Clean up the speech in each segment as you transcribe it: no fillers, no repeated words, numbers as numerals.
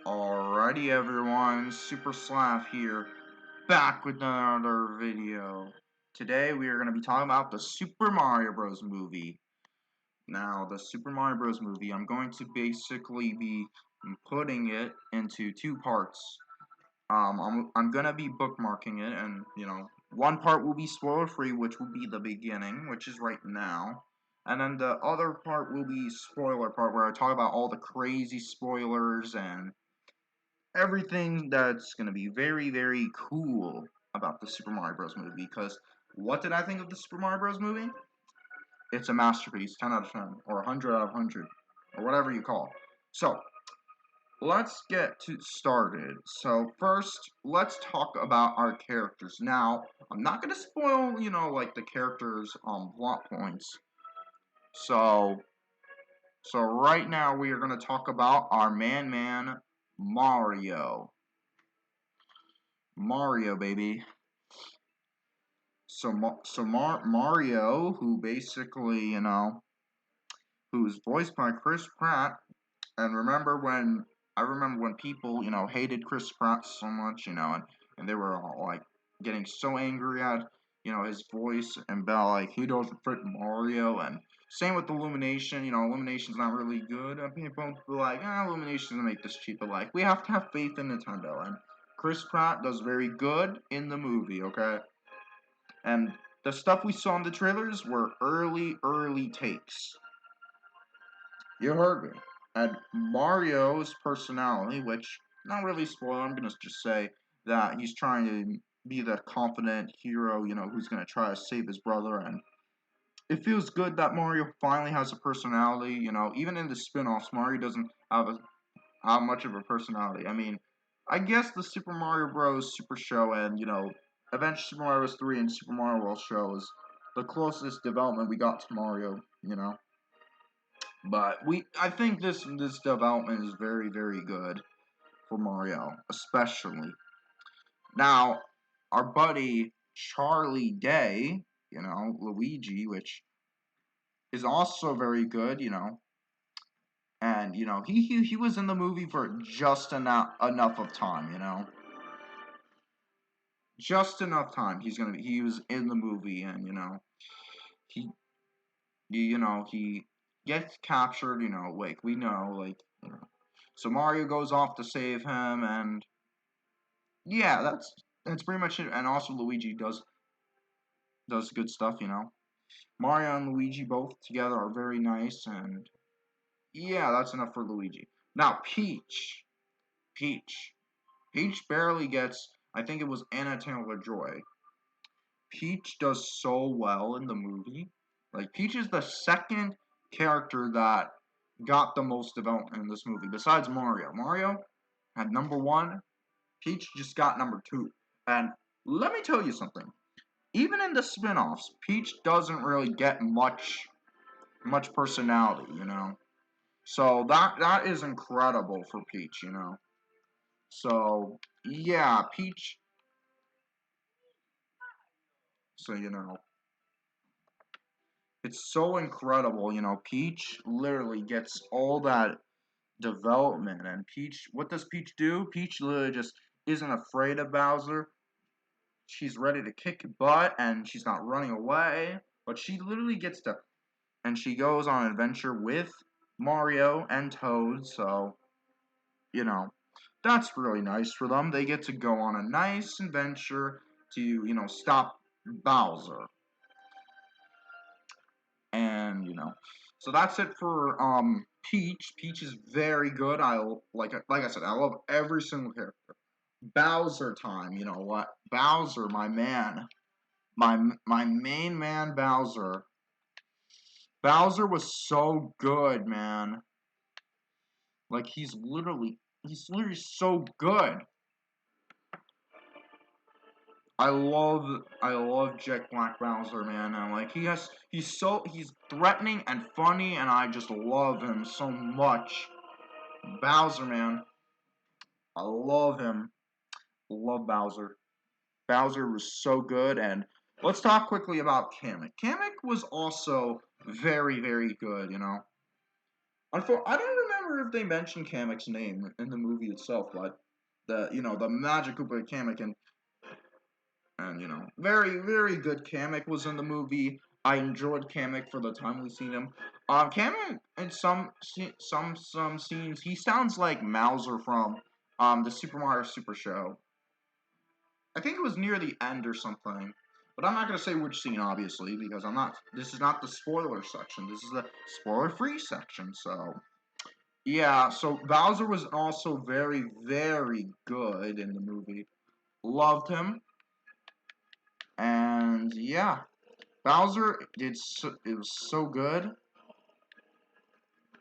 Alrighty everyone, Super Slav here, back with another video. Today we are going to be talking about the Super Mario Bros. Movie. Now, the Super Mario Bros. Movie, I'm going to basically be putting it into two parts. I'm going to be bookmarking it, and, one part will be spoiler-free, which will be the beginning, which is right now. And then the other part will be spoiler part, where I talk about all the crazy spoilers and everything that's going to be very, very cool about the Super Mario Bros. Movie. Because what did I think of the Super Mario Bros. Movie? It's a masterpiece, 10 out of 10, or 100 out of 100, or whatever you call it. So, let's get started. So, first, let's talk about our characters. Now, I'm not going to spoil, like the characters' plot points. So right now we are going to talk about our man, Mario. Mario, baby. Mario, who basically, who's voiced by Chris Pratt, and I remember when people, hated Chris Pratt so much, and they were all, like, getting so angry at, his voice, and about, like, he doesn't fit Mario, and same with Illumination, Illumination's not really good, and people be like, Illumination's gonna make this cheap, but, like, we have to have faith in Nintendo, and Chris Pratt does very good in the movie, okay? And the stuff we saw in the trailers were early takes. You heard me. And Mario's personality, which, not really spoil, I'm gonna just say that he's trying to be the confident hero, who's gonna try to save his brother, and it feels good that Mario finally has a personality, even in the spin-offs, Mario doesn't have much of a personality. I mean, I guess the Super Mario Bros. Super Show and, Adventure Super Mario Bros. 3 and Super Mario World Show is the closest development we got to Mario. But I think this development is very, very good for Mario, especially. Now, our buddy Charlie Day, Luigi, which is also very good, and he was in the movie for just enough of time, just enough time. He was in the movie, and he he gets captured, like we know, like so Mario goes off to save him, and yeah, that's pretty much it. And also Luigi does good stuff, Mario and Luigi both together are very nice, and yeah, that's enough for Luigi. Now Peach, Peach barely gets. I think it was Anna Taylor-Joy. Peach does so well in the movie. Like, Peach is the second character that got the most development in this movie, besides Mario. Mario had number one, Peach just got number two. And let me tell you something. Even in the spin-offs, Peach doesn't really get much personality, So that is incredible for Peach, So, yeah, Peach, so, it's so incredible, Peach literally gets all that development, and Peach, what does Peach do? Peach literally just isn't afraid of Bowser. She's ready to kick butt, and she's not running away, but she literally gets to, and she goes on an adventure with Mario and Toad, so, that's really nice for them. They get to go on a nice adventure to, stop Bowser. And so that's it for Peach. Peach is very good. Like I said, I love every single character. Bowser time, you know what? Bowser, my man, my main man, Bowser. Bowser was so good, man. Like, he's literally so good. I love Jet Black Bowser, man. And like he's threatening and funny, and I just love him so much. Bowser, man, I love him. Love Bowser. Bowser was so good, and let's talk quickly about Kamek. Kamek was also very, very good. I don't remember if they mentioned Kamek's name in the movie itself, but the Magic Koopa Kamek and very very good Kamek was in the movie. I enjoyed Kamek for the time we've seen him. Kamek in some scenes he sounds like Mauser from the Super Mario Super Show. I think it was near the end or something. But I'm not gonna say which scene, obviously, because I'm not. This is not the spoiler section. This is the spoiler-free section. So yeah. So Bowser was also very, very good in the movie. Loved him, and yeah, Bowser did. It was so good.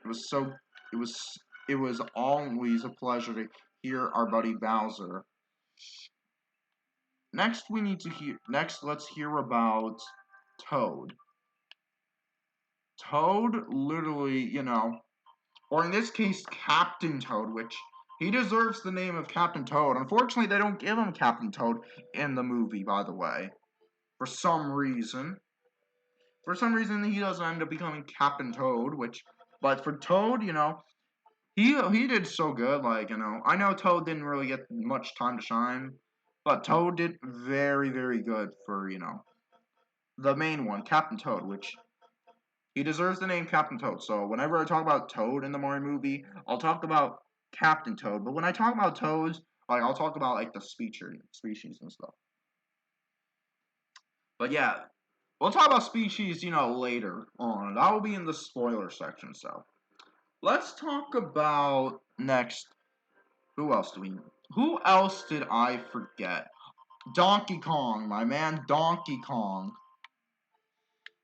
It was so. It was. It was always a pleasure to hear our buddy Bowser. Next, we need to hear. Next, let's hear about Toad. Toad literally, or in this case, Captain Toad, which he deserves the name of Captain Toad. Unfortunately, they don't give him Captain Toad in the movie, by the way. For some reason. For some reason, he doesn't end up becoming Captain Toad, but for Toad, he did so good. Like, I know Toad didn't really get much time to shine, but Toad did very, very good for, the main one, Captain Toad, which he deserves the name Captain Toad. So whenever I talk about Toad in the Mario movie, I'll talk about Captain Toad. But when I talk about Toads, like I'll talk about like the species and stuff. But yeah, we'll talk about species, later on. That will be in the spoiler section. So let's talk about next. Who else do we? Who else did I forget? Donkey Kong, my man, Donkey Kong.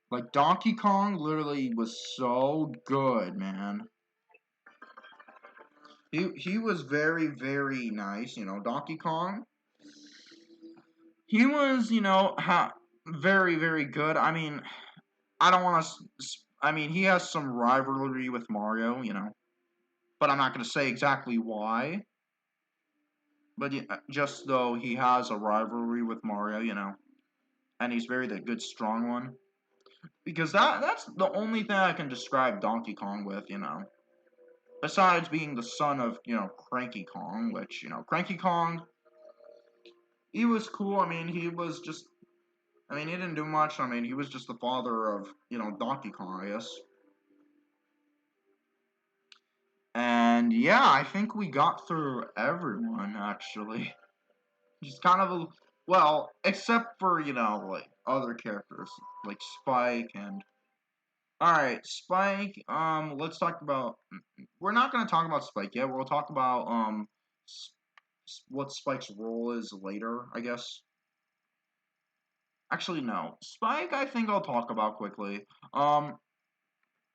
Like Donkey Kong literally was so good, man. He was very very nice, Donkey Kong. He was, very very good. I mean, I don't want to. I mean, he has some rivalry with Mario, but I'm not going to say exactly why. But just though he has a rivalry with Mario, and he's very the good strong one. Because that's the only thing I can describe Donkey Kong with, Besides being the son of, Cranky Kong, which, Cranky Kong, he was cool. I mean, he was just, he didn't do much. I mean, he was just the father of, Donkey Kong, I guess. And yeah, I think we got through everyone, actually. Just kind of well, except for, like, other characters, like Spike and Alright, Spike, let's talk about, we're not going to talk about Spike yet, we'll talk about, what Spike's role is later, I guess. Actually, no. Spike, I think I'll talk about quickly,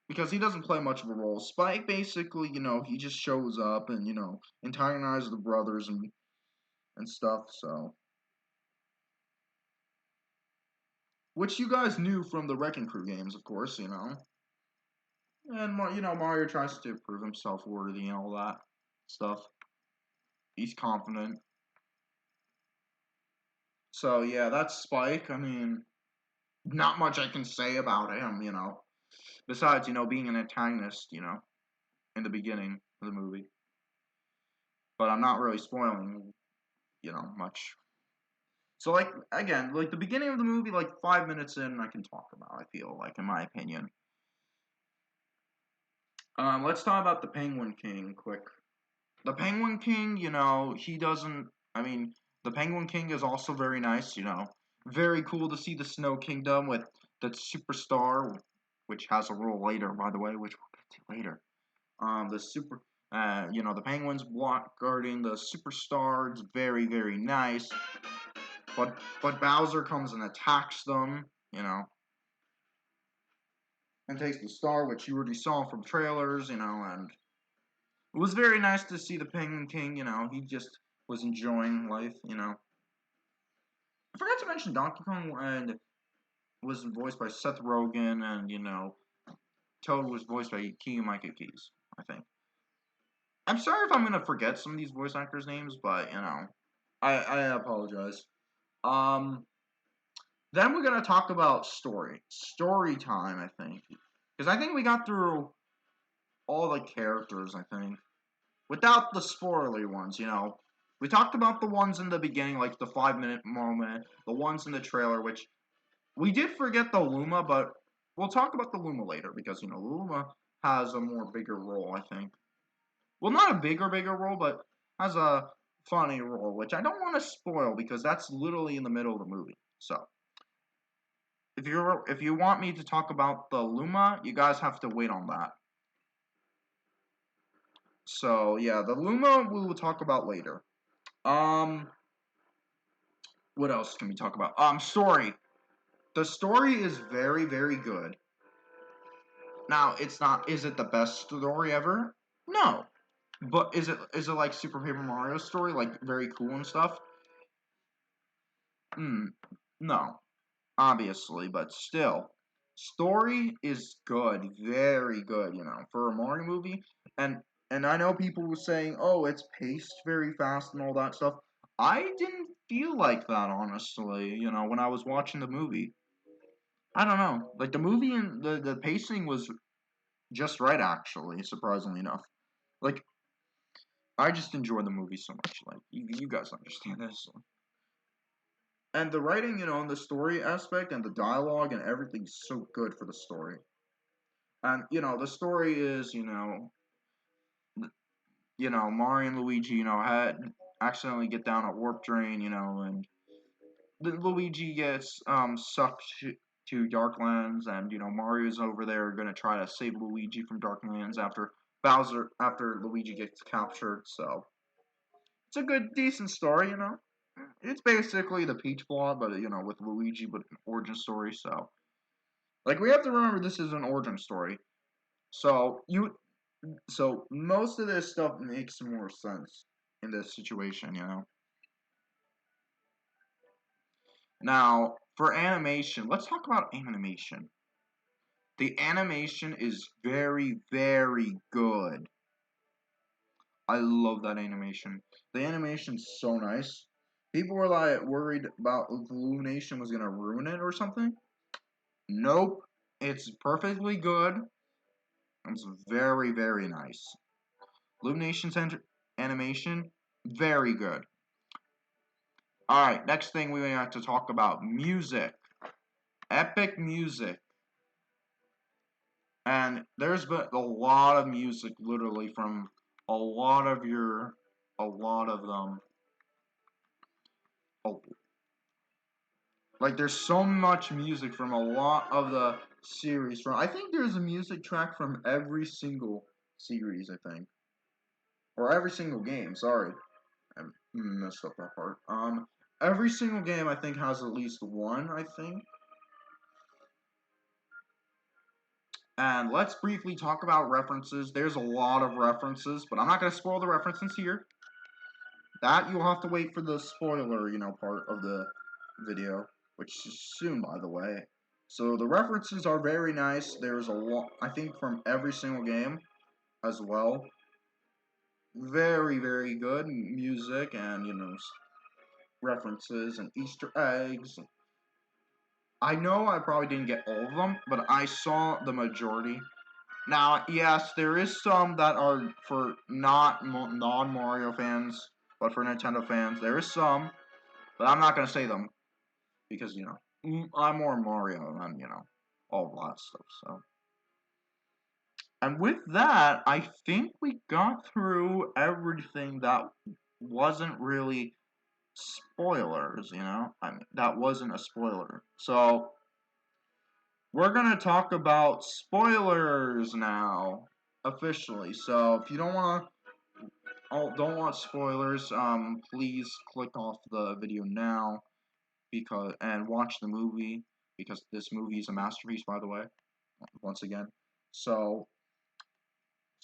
because he doesn't play much of a role. Spike, basically, he just shows up and, antagonizes the brothers and stuff, so. Which you guys knew from the Wrecking Crew games, of course, And, Mario tries to prove himself worthy and all that stuff. He's confident. So, yeah, that's Spike. I mean, not much I can say about him, Besides, being an antagonist, in the beginning of the movie. But I'm not really spoiling, much. So, like, again, like, the beginning of the movie, like, 5 minutes in, I can talk about, I feel like, in my opinion. Let's talk about the Penguin King quick. The Penguin King, he doesn't. I mean, the Penguin King is also very nice. Very cool to see the Snow Kingdom with the superstar, which has a role later, by the way, which we'll get to later. The Penguins block guarding the superstar. It's very very nice. But Bowser comes and attacks them. And takes the star, which you already saw from trailers. And it was very nice to see the Penguin King, he just was enjoying life, I forgot to mention Donkey Kong and was voiced by Seth Rogen and, Toad was voiced by Keegan-Michael Key, I think. I'm sorry if I'm gonna forget some of these voice actors' names, but, I apologize. Then we're gonna talk about story. Story time, I think. Because I think we got through all the characters, I think. Without the spoilery ones, We talked about the ones in the beginning, like the 5-minute moment, the ones in the trailer, which we did forget the Luma, but we'll talk about the Luma later because, Luma has a more bigger role, I think. Well, not a bigger role, but has a funny role, which I don't want to spoil because that's literally in the middle of the movie. So, if you want me to talk about the Luma, you guys have to wait on that. So, yeah, the Luma we will talk about later. What else can we talk about? Story. The story is very, very good. Now, it's not. Is it the best story ever? No. But is it like Super Paper Mario story, like very cool and stuff? No, obviously, but still, story is good, very good, for a Mario movie. And I know people were saying, "Oh, it's paced very fast and all that stuff." I didn't feel like that honestly, when I was watching the movie. I don't know, like the movie and the pacing was just right actually, surprisingly enough. Like I just enjoy the movie so much. Like you guys understand this. And the writing, and the story aspect and the dialogue and everything's so good for the story. And the story is, Mario and Luigi, had accidentally get down a warp drain, and Luigi gets sucked to Darklands, and Mario's over there gonna try to save Luigi from Darklands after Luigi gets captured. So it's a good, decent story, It's basically the Peach plot, but with Luigi, but an origin story. So, like, we have to remember this is an origin story. So most of this stuff makes more sense in this situation. Now, for animation, let's talk about animation. The animation is very, very good. I love that animation. The animation's so nice. People were like worried about if Illumination was gonna ruin it or something. Nope. It's perfectly good. It's very, very nice. Illumination's animation, very good. Alright, next thing we have to talk about music. Epic music. And there's been a lot of music, literally, from a lot of them. Oh, like, there's so much music from a lot of the series. I think there's a music track from every single series, I think. Or every single game, sorry. I messed up that part. Every single game, I think, has at least one, I think. And let's briefly talk about references. There's a lot of references, but I'm not going to spoil the references here. That you'll have to wait for the spoiler, part of the video, which is soon, by the way. So the references are very nice. There's a lot, I think, from every single game as well. Very, very good music and, references and Easter eggs. I know I probably didn't get all of them, but I saw the majority. Now, yes, there is some that are for not non-Mario fans, but for Nintendo fans. There is some, but I'm not going to say them because, I'm more Mario than, all of that stuff, so. And with that, I think we got through everything that wasn't really spoilers, I mean, that wasn't a spoiler. So, we're going to talk about spoilers now, officially. So, if you don't want spoilers, please click off the video now and watch the movie because this movie is a masterpiece, by the way. Once again, so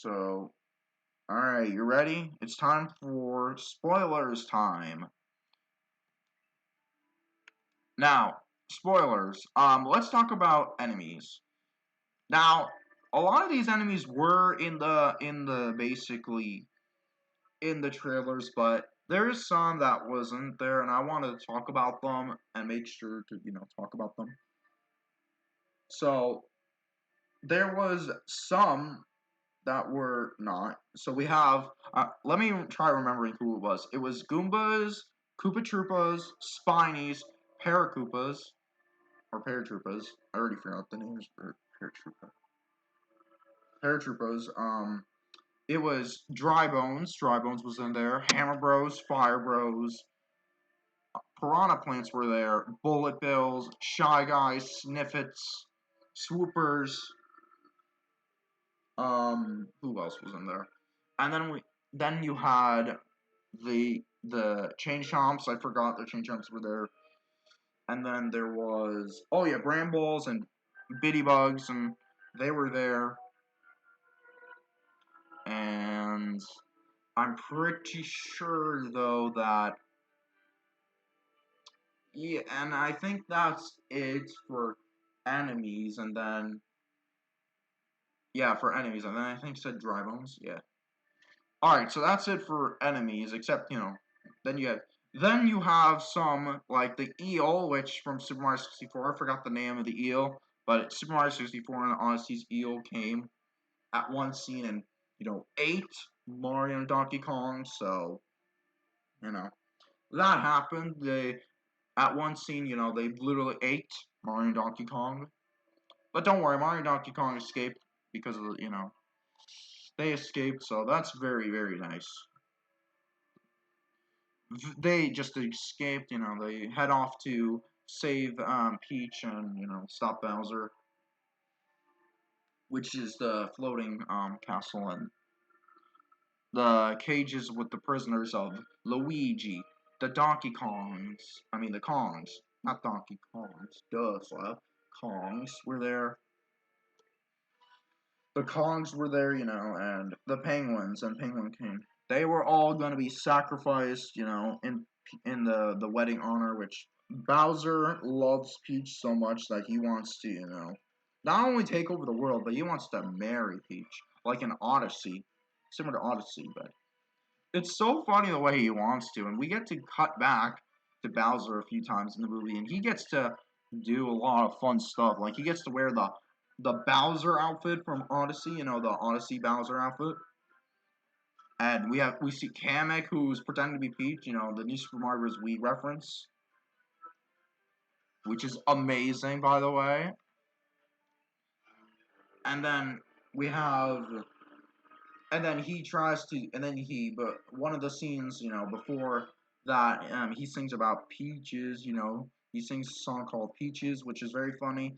all right, you ready? It's time for spoilers time. Now, spoilers. Let's talk about enemies. Now, a lot of these enemies were in the basically in the trailers, but there is some that wasn't there, and I wanted to talk about them and make sure to talk about them. So there was some that were not. So we have. Let me try remembering who it was. It was Goombas, Koopa Troopas, Spinies, Paracoopas, or Paratroopas. I already forgot the names for Paratroopa. Paratroopers. It was Dry Bones. Dry Bones was in there. Hammer Bros, Fire Bros, Piranha Plants were there. Bullet Bills, Shy Guys, Sniffets, Swoopers. Who else was in there? And then you had the Chain Chomps. I forgot the Chain Chomps were there. And then there was Brambles and Bitty Bugs, and they were there. And I'm pretty sure though that and I think that's it for enemies, and then for enemies, and then I think it said Dry Bones. Yeah. All right, so that's it for enemies, except then you have some like the eel, which from Super Mario 64. I forgot the name of the eel, but Super Mario 64 and Odyssey's eel came at one scene and ate Mario and Donkey Kong. So that happened. They at one scene, they literally ate Mario and Donkey Kong. But don't worry, Mario and Donkey Kong escaped because of they escaped. So that's very very nice. They just escaped. They head off to save Peach and stop Bowser, which is the floating castle, and the cages with the prisoners of Luigi, the Donkey Kongs. I mean the Kongs, not Donkey Kongs. Duh, Slav. Kongs were there. The Kongs were there, and the Penguins and Penguin King. They were all going to be sacrificed, in the wedding honor, which Bowser loves Peach so much that he wants to, not only take over the world, but he wants to marry Peach, like in Odyssey, similar to Odyssey. But it's so funny the way he wants to, and we get to cut back to Bowser a few times in the movie, and he gets to do a lot of fun stuff. Like he gets to wear the Bowser outfit from Odyssey, the Odyssey Bowser outfit. And we see Kamek, who's pretending to be Peach, the new Super Mario Bros. Wii reference, which is amazing, by the way. And then we have, and then he tries to, and then but one of the scenes, before that, he sings about peaches, he sings a song called Peaches, which is very funny.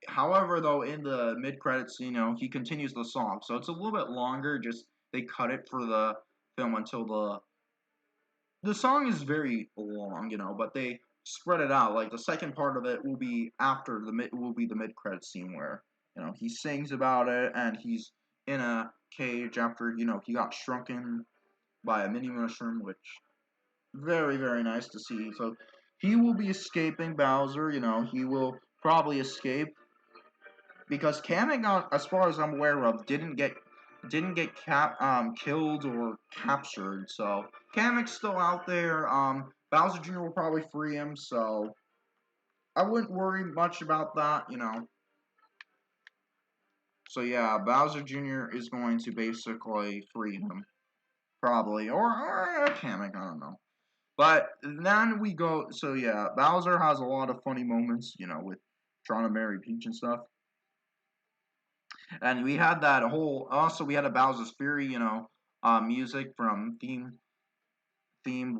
However, though, in the mid-credits, he continues the song, so it's a little bit longer. Just they cut it for the film until the song is very long, but they spread it out. Like the second part of it will be after the mid-credit scene where he sings about it and he's in a cage after he got shrunken by a mini mushroom, which very very nice to see. So he will be escaping Bowser. He will probably escape because Kamek, as far as I'm aware of, didn't get killed or captured. So Kamek's still out there. Bowser Jr. will probably free him. So I wouldn't worry much about that. So yeah, Bowser Jr. is going to basically free him, probably, or Kamek. I don't know. But then we go. So yeah, Bowser has a lot of funny moments. With trying to marry Peach and stuff. And we had that whole. Also, we had a Bowser's Fury, music from theme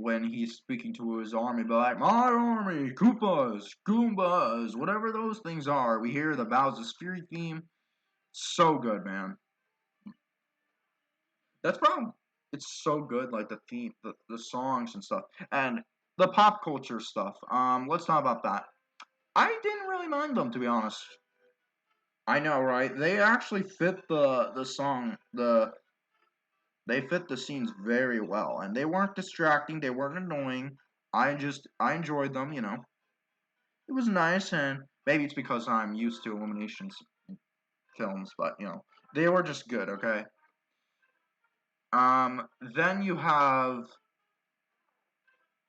when he's speaking to his army, but like my army, Koopas, Goombas, whatever those things are. We hear the Bowser's Fury theme. So good, man. That's probably it's so good, like the theme, the songs and stuff, and the pop culture stuff. Let's talk about that. I didn't really mind them, to be honest. I know, right? They actually fit the song they fit the scenes very well, and they weren't distracting. They weren't annoying. I enjoyed them. It was nice, and maybe it's because I'm used to Illuminations films, but they were just good. Okay. Then you have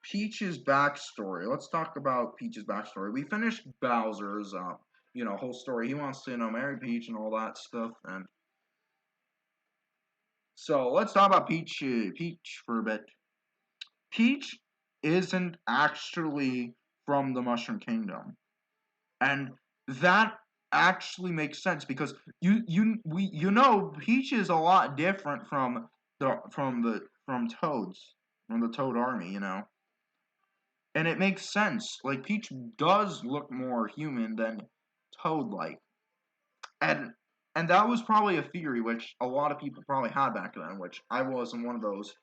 Peach's backstory. Let's talk about Peach's backstory. We finished Bowser's whole story. He wants to marry Peach and all that stuff, and So let's talk about Peach for a bit. Peach isn't actually from the Mushroom Kingdom, and that actually makes sense because Peach is a lot different from Toads from the Toad Army, and it makes sense. Like Peach does look more human than Toad like, and that was probably a theory which a lot of people probably had back then, which I wasn't one of those.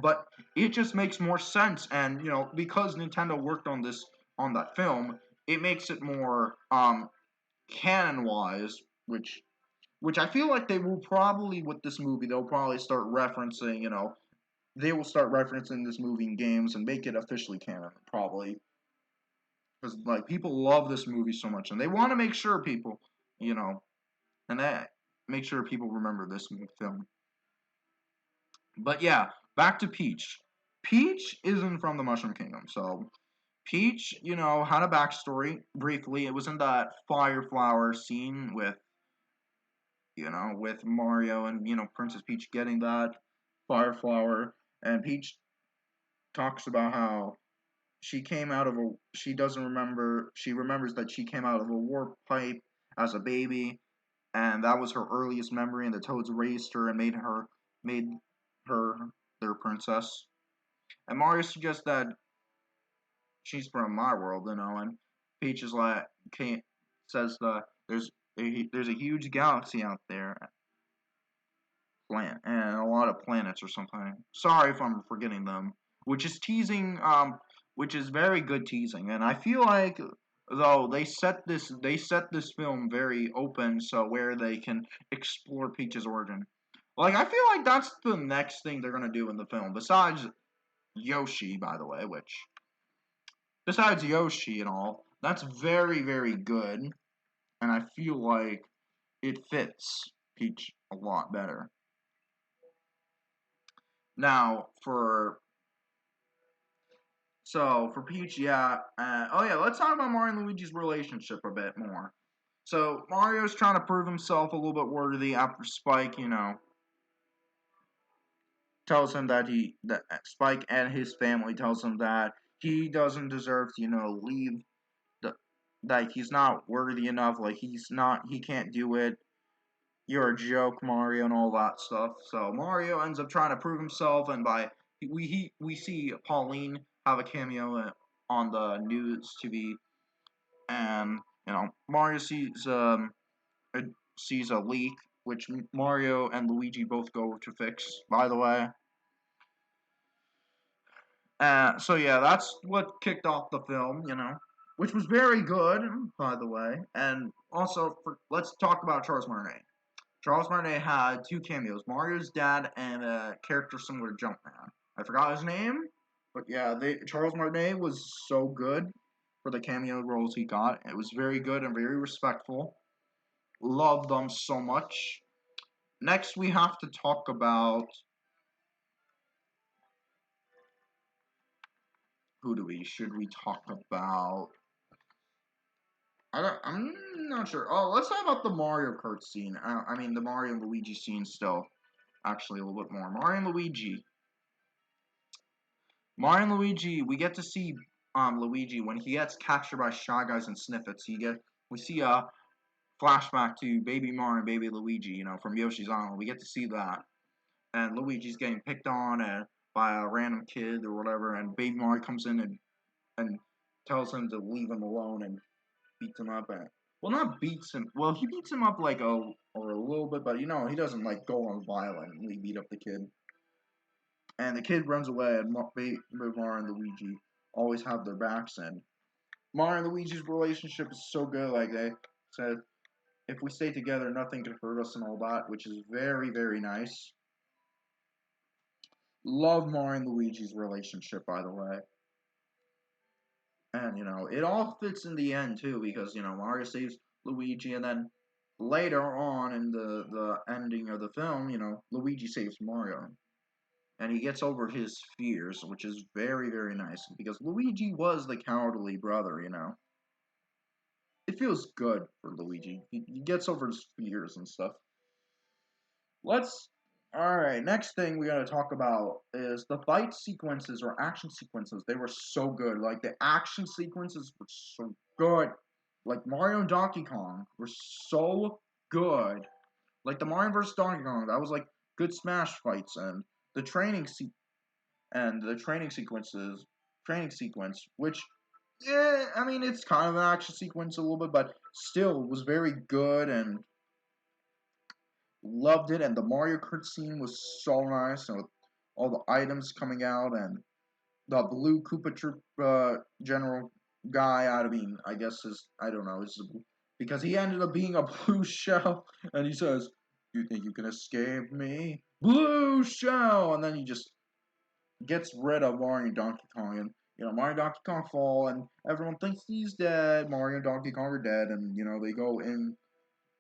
But it just makes more sense, and because Nintendo worked on that film, it makes it more canon wise, which I feel like they will probably with this movie they'll probably start referencing, they will start referencing this movie in games and make it officially canon probably because like people love this movie so much and they want to make sure people, you know, and that make sure people remember this film. But yeah, back to Peach. Peach isn't from the Mushroom Kingdom, so Peach, had a backstory briefly. It was in that fire flower scene with Mario and Princess Peach getting that fire flower, and Peach talks about how she doesn't remember she remembers that she came out of a warp pipe as a baby, and that was her earliest memory, and the Toads raised her and made her their princess. And Mario suggests that she's from my world, and Peach is like, says that there's a huge galaxy out there, and a lot of planets or something. Sorry if I'm forgetting them, which is teasing, which is very good teasing, and I feel like though they set this film very open, so where they can explore Peach's origin. Like I feel like that's the next thing they're gonna do in the film, besides Yoshi, by the way, which besides Yoshi and all, that's very, very good, and I feel like it fits Peach a lot better. Now, for Peach, yeah. Oh yeah, let's talk about Mario and Luigi's relationship a bit more. So Mario's trying to prove himself a little bit worthy after Spike, tells him that Spike and his family tells him that he doesn't deserve to, leave the like he's not worthy enough, like he can't do it. You're a joke, Mario, and all that stuff. So Mario ends up trying to prove himself, and we see Pauline have a cameo on the news TV, and Mario uh, sees a leak, which Mario and Luigi both go to fix. By the way, so yeah, that's what kicked off the film, which was very good, by the way. And also, let's talk about Charles Martinet. Charles Martinet had two cameos: Mario's dad and a character similar to Jumpman. I forgot his name, but yeah, Charles Martinet was so good for the cameo roles he got. It was very good and very respectful. Love them so much. Next, we have to talk about who do we should we talk about? I'm not sure. Oh, let's talk about the Mario Kart scene. I mean, the Mario and Luigi scene still. Actually, a little bit more. Mario and Luigi. Mario and Luigi, we get to see Luigi when he gets captured by Shy Guys and Snippets. We see a flashback to Baby Mario and Baby Luigi, from Yoshi's Island. We get to see that, and Luigi's getting picked on by a random kid or whatever, and Baby Mario comes in and tells him to leave him alone and beats him up. Well, not beats him. Well, he beats him up like or a little bit, but he doesn't like go on violently beat up the kid. And the kid runs away, and Mario and Luigi always have their backs. And Mario and Luigi's relationship is so good. Like they said, if we stay together, nothing can hurt us, and all that, which is very, very nice. Love Mario and Luigi's relationship, by the way. And it all fits in the end too, because Mario saves Luigi, and then later on in the ending of the film, Luigi saves Mario, and he gets over his fears, which is very, very nice because Luigi was the cowardly brother. It feels good for Luigi. He gets over his fears and stuff. Let's Alright, next thing we're gonna talk about is the fight sequences or action sequences. They were so good. Like, the action sequences were so good. Like, Mario and Donkey Kong were so good. Like, the Mario vs. Donkey Kong, that was like good Smash fights, and the training training sequence, which, yeah, I mean, it's kind of an action sequence a little bit, but still was very good, and loved it. And the Mario Kart scene was so nice, and with all the items coming out, and the blue Koopa Troop general guy. I mean, I guess I don't know, because he ended up being a blue shell, and he says, "You think you can escape me, blue shell?" And then he just gets rid of Mario and Donkey Kong, and Mario and Donkey Kong fall, and everyone thinks he's dead. Mario and Donkey Kong are dead, and they go in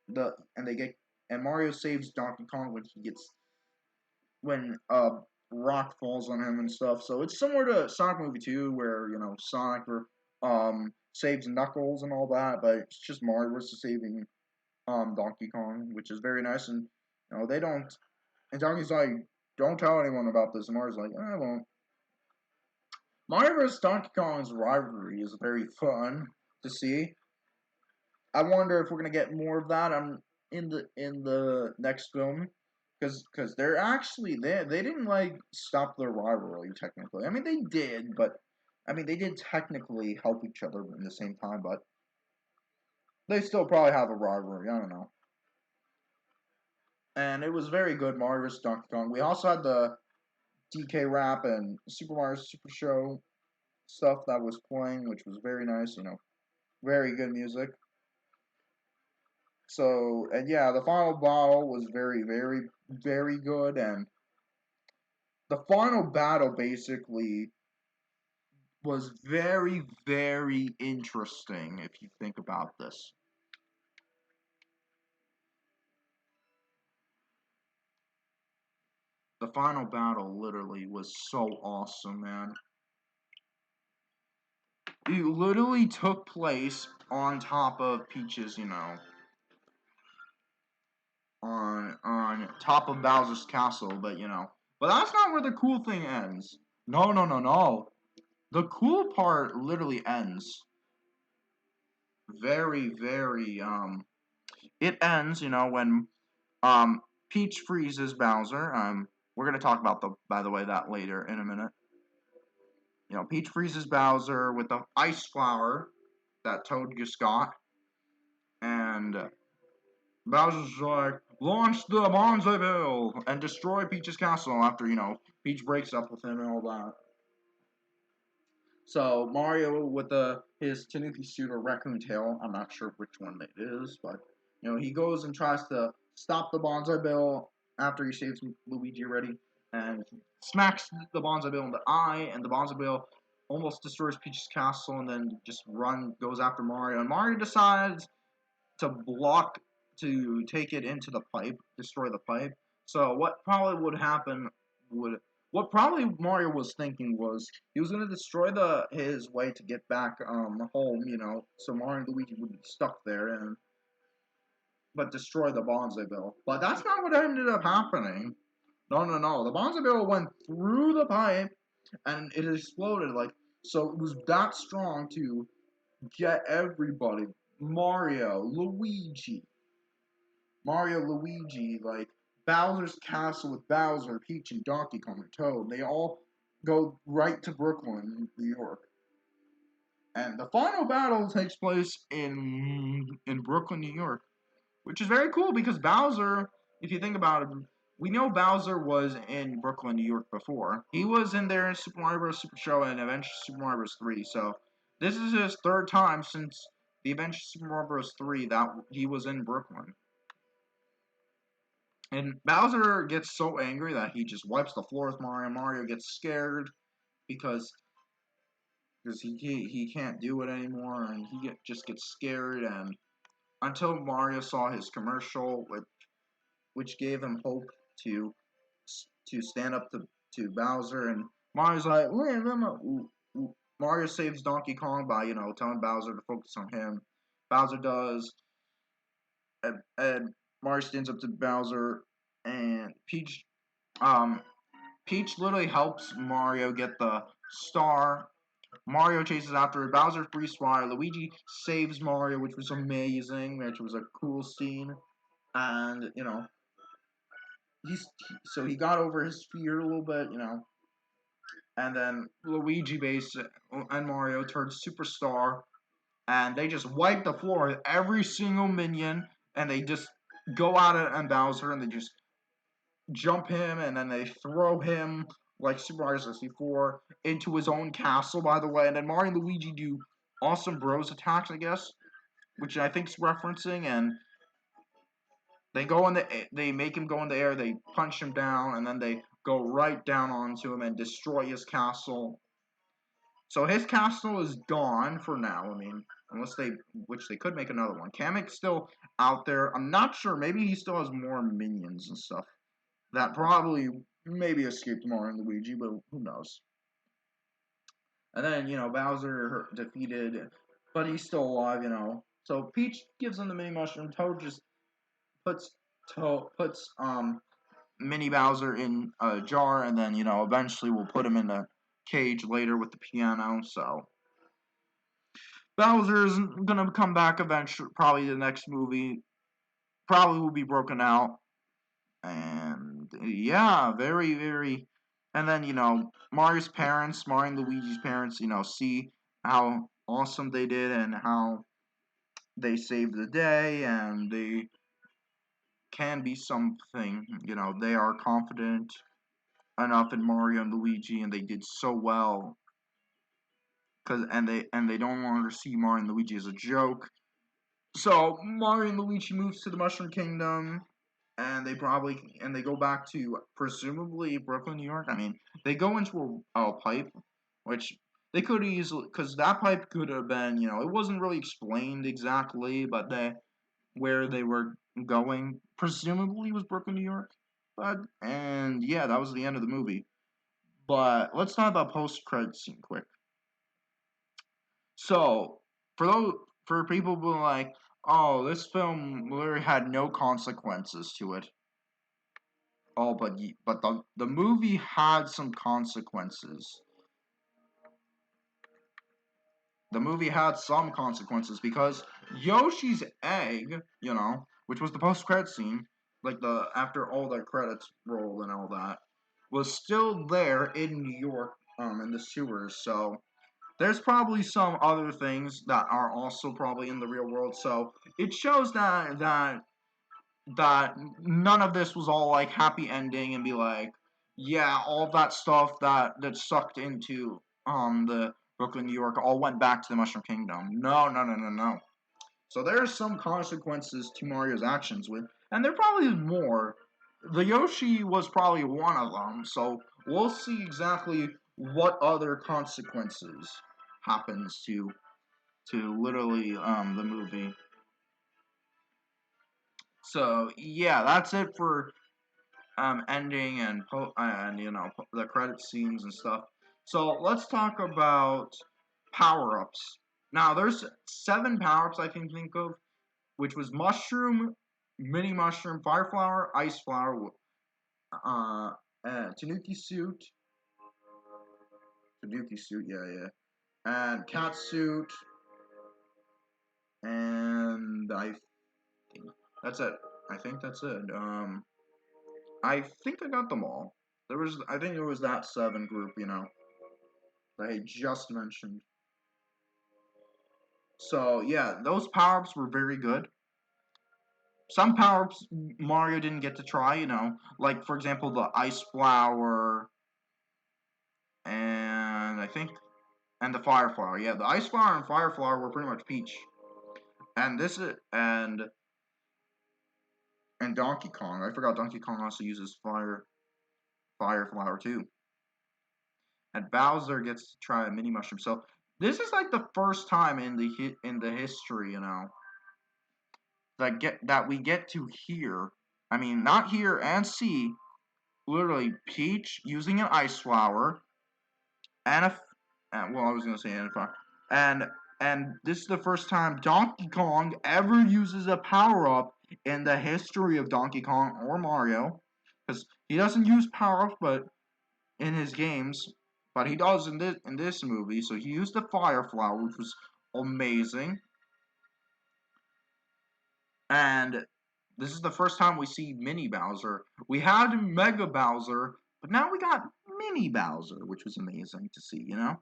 they get, and Mario saves Donkey Kong when rock falls on him and stuff. So it's similar to Sonic Movie 2, where Sonic saves Knuckles and all that, but it's just Mario versus saving Donkey Kong, which is very nice. And they don't. And Donkey's like, "Don't tell anyone about this." And Mario's like, "I won't." Mario vs. Donkey Kong's rivalry is very fun to see. I wonder if we're gonna get more of that in the next film, because they're actually they didn't like stop their rivalry technically. I mean they did, but I mean they did technically help each other in the same time, but they still probably have a rivalry. I don't know. And it was very good, Mario vs. Donkey Kong. We also had the DK Rap and Super Mario Super Show stuff that was playing, which was very nice. Very good music. So, and yeah, the final battle was very, very, very good. And the final battle basically was very, very interesting if you think about this. The final battle literally was so awesome, man. It literally took place on top of Peach's, on top of Bowser's castle, but that's not where the cool thing ends. No, no, no, no. The cool part literally ends very, very, it ends, when, Peach freezes Bowser. We're gonna talk about by the way, that later in a minute. Peach freezes Bowser with the ice flower that Toad just got, and Bowser's like, launch the Bonsai Bill and destroy Peach's castle after, Peach breaks up with him and all that. So Mario with his Tanuki suit or raccoon tail, I'm not sure which one it is, but he goes and tries to stop the Bonsai Bill after he saves Luigi already, and smacks the Bonsai Bill in the eye, and the Bonsai Bill almost destroys Peach's castle, and then just goes after Mario, and Mario decides to take it into the pipe, destroy the pipe. So what probably Mario was thinking was he was gonna destroy his way to get back home, so Mario and Luigi would be stuck there but destroy the Bonsai Bill. But that's not what ended up happening. No, no, no. The Bonsai Bill went through the pipe and it exploded. So it was that strong to get everybody. Mario, Luigi, like Bowser's Castle with Bowser, Peach, and Donkey Kong and Toad. They all go right to Brooklyn, New York. And the final battle takes place in Brooklyn, New York, which is very cool because Bowser, if you think about it, we know Bowser was in Brooklyn, New York before. He was in there in Super Mario Bros. Super Show and Adventure Super Mario Bros. 3. So this is his third time since the Adventure Super Mario Bros. 3 that he was in Brooklyn. And Bowser gets so angry that he just wipes the floor with Mario. Mario gets scared because he can't do it anymore, and just gets scared. And until Mario saw his commercial, which gave him hope to stand up to Bowser, and Mario's like, Mario saves Donkey Kong by telling Bowser to focus on him. Bowser does, and Mario stands up to Bowser, and Peach um, Peach literally helps Mario get the star. Mario chases after it. Bowser freeze fire. Luigi saves Mario, which was amazing, which was a cool scene. And so he got over his fear a little bit, and then Luigi base and Mario turned superstar, and they just wipe the floor with every single minion, and they just go at it and Bowser, and they just jump him, and then they throw him like Super Mario 64 into his own castle. By the way, and then Mario and Luigi do awesome bros attacks, I guess, which I think is referencing, and they make him go in the air, they punch him down, and then they go right down onto him and destroy his castle. So his castle is gone for now. I mean, which they could make another one. Kamek's still out there. I'm not sure. Maybe he still has more minions and stuff that probably maybe escaped Mario and Luigi, but who knows? And then Bowser defeated, but he's still alive. So Peach gives him the mini mushroom. Toad just puts mini Bowser in a jar, and then eventually we'll put him in a cage later with the piano. So Bowser's gonna come back eventually. Probably the next movie. Probably will be broken out, and yeah, very very. And then Mario's parents, Mario and Luigi's parents, see how awesome they did and how they saved the day, and they can be something. They are confident enough in Mario and Luigi, and they did so well. They don't longer see Mario and Luigi as a joke. So Mario and Luigi moves to the Mushroom Kingdom, and they go back to presumably Brooklyn, New York. I mean, they go into a pipe, which they could easily, because that pipe could have been, it wasn't really explained exactly, but where they were going presumably was Brooklyn, New York. And yeah, that was the end of the movie. But let's talk about post-credit scene quick. So for people who are like, oh, this film literally had no consequences to it. Oh, but the movie had some consequences. The movie had some consequences because Yoshi's egg, which was the post-credit scene, like the after all the credits rolled and all that, was still there in New York, in the sewers. So there's probably some other things that are also probably in the real world. So it shows that none of this was all like happy ending and be like, yeah, all that stuff that sucked into the Brooklyn, New York all went back to the Mushroom Kingdom. No, no, no, no, no. So there's some consequences to Mario's actions and there probably is more. The Yoshi was probably one of them. So we'll see exactly what other consequences happens to literally the movie. So yeah, that's it for ending and the credit scenes and stuff. So let's talk about power ups. Now there's 7 power ups I can think of, which was mushroom, mini mushroom, fire flower, ice flower, Tanuki suit, yeah, yeah, and cat suit, and that's it. I think that's it. I think I got them all. I think it was that 7 group, that I just mentioned. So yeah, those power ups were very good. Some power ups Mario didn't get to try, like for example the ice flower, and and the fire flower. Yeah, the ice flower and fire flower were pretty much Peach, and this is and Donkey Kong. I forgot Donkey Kong also uses fire flower too. And Bowser gets to try a mini mushroom. So this is like the first time in the history, that we get to hear. I mean, not hear and see literally Peach using an ice flower and well, I was gonna say and a flower, and this is the first time Donkey Kong ever uses a power up in the history of Donkey Kong or Mario, because He doesn't use power-ups, but in his games, but he does in this movie. So he used the Fire Flower, which was amazing. And this is the first time we see Mini Bowser. We had Mega Bowser, but now we got Mini Bowser, which was amazing to see, you know?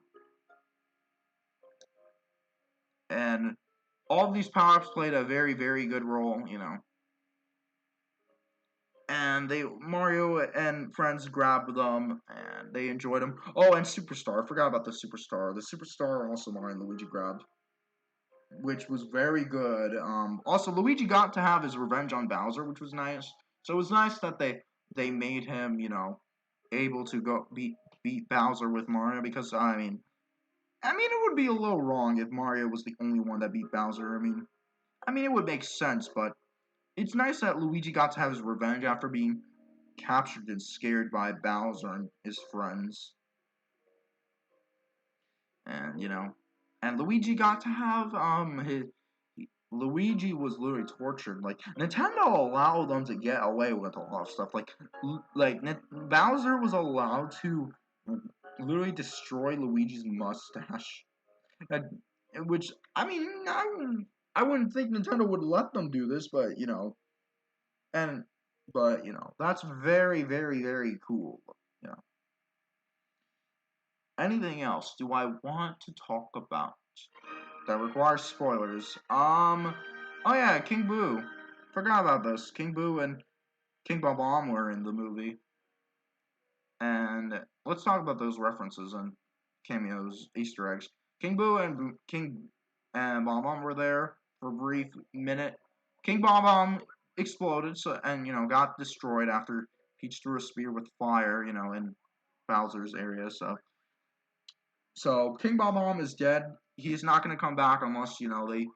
And all of these power-ups played a very, very good role, you know. And Mario and friends grabbed them, and they enjoyed them. Oh, and Superstar. I forgot about the Superstar. The Superstar also Mario and Luigi grabbed, which was very good. Also, Luigi got to have his revenge on Bowser, which was nice. So it was nice that they made him, you know, able to go beat Bowser with Mario because I mean it would be a little wrong if Mario was the only one that beat Bowser. I mean it would make sense, but it's nice that Luigi got to have his revenge after being captured and scared by Bowser and his friends. And you know, and Luigi got to have Luigi was literally tortured. Like Nintendo allowed them to get away with a lot of stuff. Bowser was allowed to literally destroy Luigi's mustache, and, which I wouldn't think Nintendo would let them do this, but you know, and but you know that's very very very cool. You know, anything else do I want to talk about that requires spoilers? Oh yeah, King Boo. Forgot about this. King Boo and King Bomb were in the movie, and let's talk about those references and cameos, Easter eggs. King Boo and King and Bomb were there for a brief minute. King Bomb exploded, and you know got destroyed after Peach threw a spear with fire, you know, in Bowser's area. So King Bomb is dead. He's not going to come back unless you know they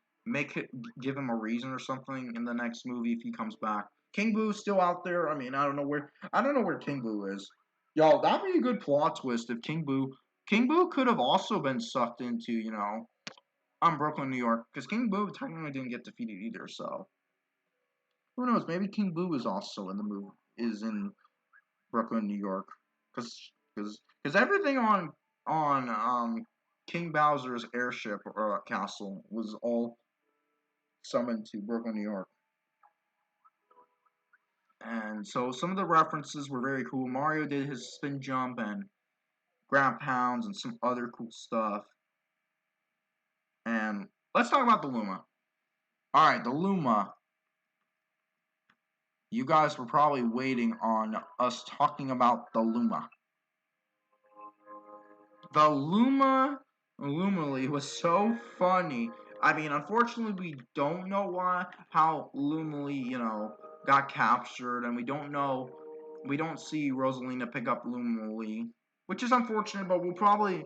give him a reason or something in the next movie if he comes back. King Boo's still out there. I don't know where King Boo is. Yo, that'd be a good plot twist if King Boo could have also been sucked into, you know, Brooklyn, New York, because King Boo technically didn't get defeated either. So who knows? Maybe King Boo is also in the movie, is in Brooklyn, New York, because everything on King Bowser's airship or castle was all summoned to Brooklyn, New York. And so some of the references were very cool. Mario did his spin jump and grab pounds and some other cool stuff. And let's talk about the Luma. Alright, the Luma. You guys were probably waiting on us talking about the Luma. The Lumily was so funny. Unfortunately, we don't know how Lumily, you know, got captured, and we don't see Rosalina pick up Lumily, which is unfortunate. But we'll probably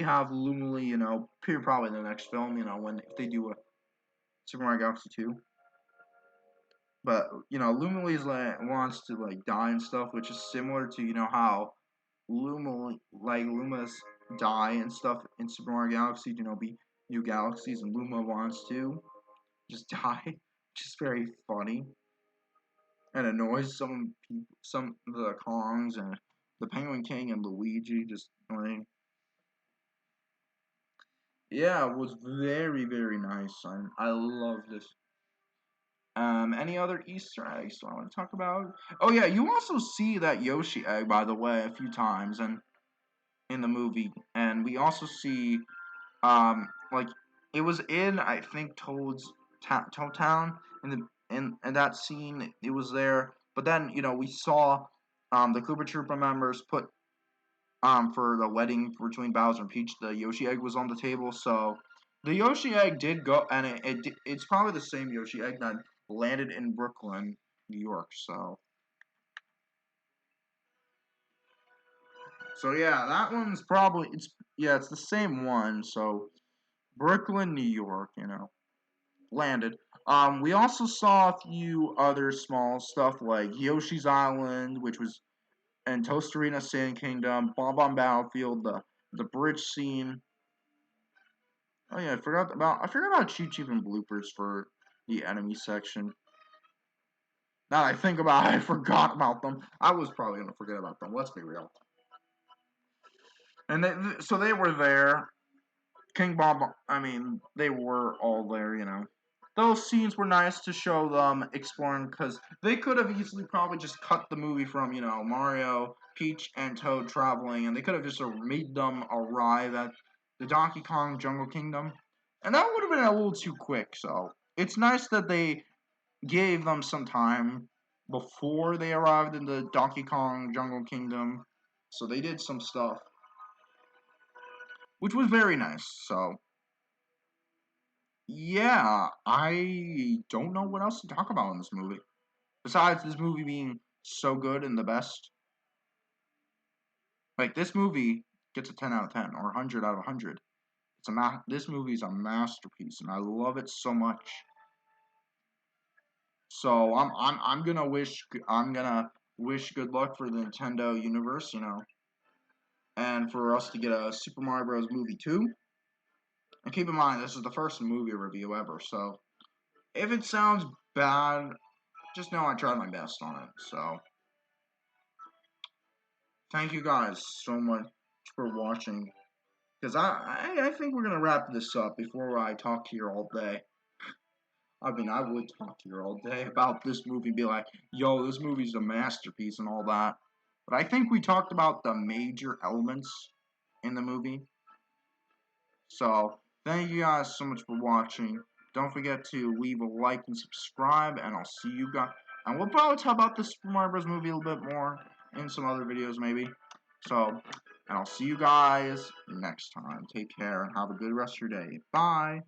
have Lumily, you know, appear probably in the next film, you know, if they do a Super Mario Galaxy 2. But you know, Lumily wants to die and stuff, which is similar to you know how Lumas die and stuff in Super Mario Galaxy, you know, be new galaxies, and Luma wants to just die, which is very funny and annoys some of the Kongs and the Penguin King and Luigi. Just yeah, it was very very nice, and I love this. Any other Easter eggs I want to talk about? Oh yeah, you also see that Yoshi egg, by the way, a few times, and in the movie, and we also see like it was in I think Toad Town in that scene it was there, but then you know we saw the Koopa Troopa members put for the wedding between Bowser and Peach, the Yoshi egg was on the table, so the Yoshi egg did go, and it's probably the same Yoshi egg that landed in Brooklyn, New York. So yeah, that one's probably it's the same one. So Brooklyn, New York, you know, landed. We also saw a few other small stuff like Yoshi's Island, which was and Toast Arena Sand Kingdom, Bob-omb Battlefield, the bridge scene. Oh yeah, I forgot about cheat sheet and bloopers for the enemy section. Now that I think about it, I forgot about them. I was probably gonna forget about them. Let's be real. And so they were there. King Bob. I mean, they were all there. You know, those scenes were nice to show them exploring because they could have easily probably just cut the movie from Mario, Peach, and Toad traveling, and they could have just made them arrive at the Donkey Kong Jungle Kingdom, and that would have been a little too quick. So it's nice that they gave them some time before they arrived in the Donkey Kong Jungle Kingdom. So they did some stuff, which was very nice. So yeah, I don't know what else to talk about in this movie. Besides this movie being so good and the best. Like this movie gets a 10 out of 10 or 100 out of 100. This movie is a masterpiece and I love it so much. So I'm gonna wish good luck for the Nintendo universe, and for us to get a Super Mario Bros. Movie 2. And keep in mind, this is the first movie review ever, so if it sounds bad, just know I tried my best on it. So, thank you guys so much for watching. Because I think we're going to wrap this up before I talk to you all day. I mean, I would talk to you all day about this movie, be like, yo, this movie's a masterpiece and all that. But I think we talked about the major elements in the movie. So, thank you guys so much for watching. Don't forget to leave a like and subscribe, and I'll see you guys. And we'll probably talk about the Super Mario Bros. Movie a little bit more in some other videos, maybe. So, and I'll see you guys next time. Take care and have a good rest of your day. Bye.